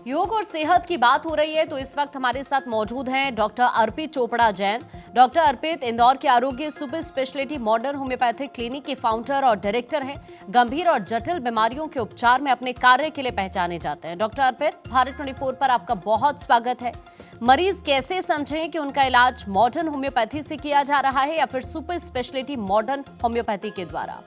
योग और सेहत की बात हो रही है तो इस वक्त हमारे साथ मौजूद हैं डॉक्टर अर्पित चोपड़ा जैन। डॉक्टर अर्पित इंदौर के आरोग्य super speciality modern homeopathic clinic के फाउंडर और डायरेक्टर हैं। गंभीर और जटिल बीमारियों के उपचार में अपने कार्य के लिए पहचाने जाते हैं। डॉक्टर अर्पित, भारत 24 पर आपका बहुत स्वागत है। मरीज कैसे समझें कि उनका इलाज मॉडर्न होम्योपैथी से किया जा रहा है या फिर सुपर स्पेशलिटी मॉडर्न होम्योपैथी के द्वारा?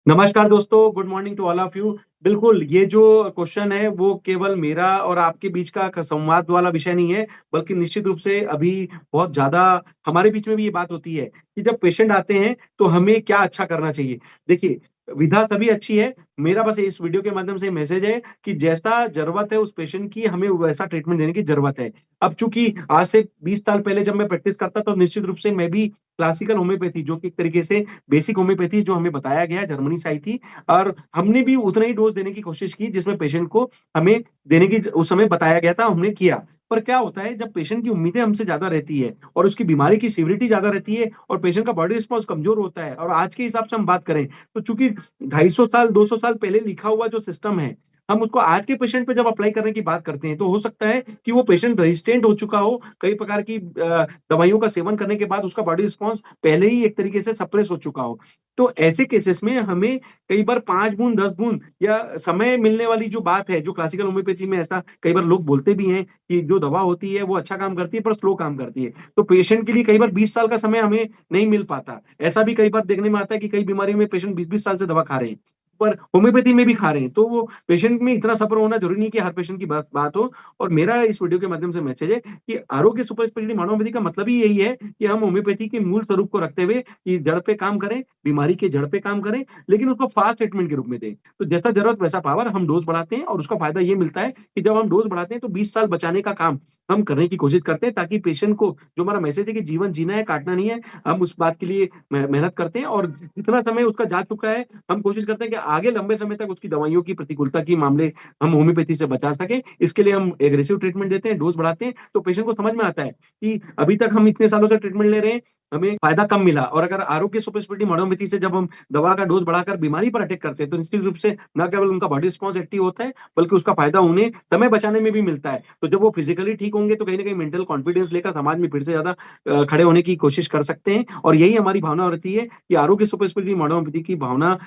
नमस्कार दोस्तों, good morning to all of you. बिल्कुल, ये जो क्वेश्चन है वो केवल मेरा और आपके बीच का संवाद वाला विषय नहीं है, बल्कि निश्चित रूप से अभी बहुत ज़्यादा हमारे बीच में भी ये बात होती है कि जब पेशेंट आते हैं तो हमें क्या अच्छा करना चाहिए। देखिए, विधा सभी अच्छी है, मेरा बस इस वीडियो के माध्यम से मैसेज है कि जैसा ज़रूरत है उस पेशेंट की, हमें वैसा ट्रीटमेंट देने की ज़रूरत है। अब चूँकि आज से 20 साल पहले जब मैं प्रैक्टिस करता तो निश्चित रूप से मैं भी क्लासिकल होम्योपैथी, जो कि एक तरीके से बेसिक होम्योपैथी जो हमें बताया गया, जर्मनी से आई थी, और हमने भी उतना ही डोज़ देने की कोशिश की जिसमें पेशेंट को हमें देने की उस समय बताया गया था, हमने किया। पर क्या होता है, जब पेशेंट की उम्मीदें हमसे ज़्यादा रहती है और उसकी बीमारी की सीवियरिटी ज़्यादा रहती है और पेशेंट का बॉडी रिस्पॉन्स कमज़ोर होता है, और आज के हिसाब से हम बात करें तो चूँकि 250 साल, 200 साल पहले लिखा हुआ जो सिस्टम है, हम उसको आज के पेशेंट पे जब अप्लाई करने की बात करते हैं, तो हो सकता है कि वो पेशेंट रेजिस्टेंट हो चुका हो, कई प्रकार की दवाइयों का सेवन करने के बाद उसका बॉडी रिस्पॉन्स पहले ही एक तरीके से सप्रेस हो चुका हो। तो ऐसे केसेस में हमें कई बार 5 बूँद, 10 बूँद या समय मिलने वाली जो बात है, जो क्लासिकल होम्योपैथी में ऐसा कई बार लोग बोलते भी हैं कि जो दवा होती है वो अच्छा काम करती है पर स्लो काम करती है। तो पेशेंट के लिए कई बार 20 साल का समय हमें नहीं मिल पाता। ऐसा भी कई बार देखने में आता है कि कई बीमारी में पेशेंट 20-20 साल से दवा खा रहे हैं, पर होम्योपैथी में भी खा रहे हैं। तो वो पेशेंट में इतना सब्र होना ज़रूरी नहीं है कि हर पेशेंट की बात बात हो। और मेरा इस वीडियो के माध्यम से मैसेज है कि आरोग्य सुपर स्पेशलिटी मॉडर्न होम्योपैथी का मतलब ही यही है कि हम होम्योपैथी के मूल स्वरूप को रखते हुए कि जड़ पे काम करें, बीमारी के जड़ पे काम करें, लेकिन उसको फास्ट ट्रीटमेंट के रूप में दें। तो जैसा ज़रूरत वैसा पावर, हम डोज़ बढ़ाते हैं और उसका फ़ायदा ये मिलता है कि जब हम डोज़ बढ़ाते हैं तो 20 साल बचाने का काम हम करने की कोशिश करते हैं, ताकि पेशेंट को, जो हमारा मैसेज है कि जीवन जीना है, काटना नहीं है, हम उस बात के लिए मेहनत करते हैं। और जितना समय उसका जा चुका है, हम कोशिश करते हैं कि आगे लंबे समय तक उसकी दवाइयों की प्रतिकूलता के मामले हम होम्योपैथी से बचा सकें। इसके लिए हम एग्रेसिव ट्रीटमेंट देते हैं, डोज़ बढ़ाते हैं, तो पेशेंट को समझ में आता है कि अभी तक हम इतने सालों से ट्रीटमेंट ले रहे हैं, हमें फ़ायदा कम मिला, और अगर आरोग्य सुपर स्पेशलिटी मॉडर्न होम्योपैथी से जब हम दवा का डोज़ बढ़ाकर बीमारी पर अटैक करते हैं, तो निश्चित रूप से न केवल उनका बॉडी रिस्पॉन्स एक्टिव होता है, बल्कि उसका फ़ायदा उन्हें समय बचाने में भी मिलता है। तो जब वो फिज़िकली ठीक होंगे, तो कहीं न कहीं मेंटल कॉन्फिडेंस लेकर समाज में फिर से ज़्यादा खड़े होने की कोशिश कर सकते हैं। और यही हमारी भावना रहती है कि आरोग्य सुपर स्पेशलिटी मॉडर्न होम्योपैथी की भावना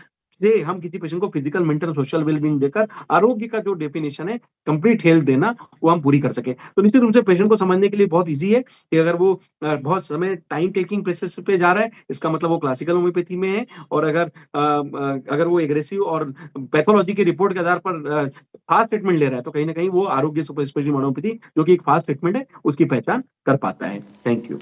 से हम किसी पेशेंट को फिजिकल, मेंटल, सोशल वेल-बीइंग देकर आरोग्य का जो डेफिनिशन है, कंप्लीट हेल्थ देना, वो हम पूरी कर सकें। तो निश्चित रूप से पेशेंट को समझने के लिए बहुत ईज़ी है कि अगर वो बहुत समय टाइम टेकिंग प्रोसेस पे जा रहा है, इसका मतलब वो क्लासिकल होम्योपैथी में है। और अगर वो एग्रेसिव और पैथोलॉजी की रिपोर्ट के आधार पर फास्ट ट्रीटमेंट ले रहा है, तो कहीं न कहीं वो आरोग्य सुपर स्पेशलिटी मॉडर्न होम्योपैथी, जो कि एक फास्ट ट्रीटमेंट है, उसकी पहचान कर पाता है। Thank you.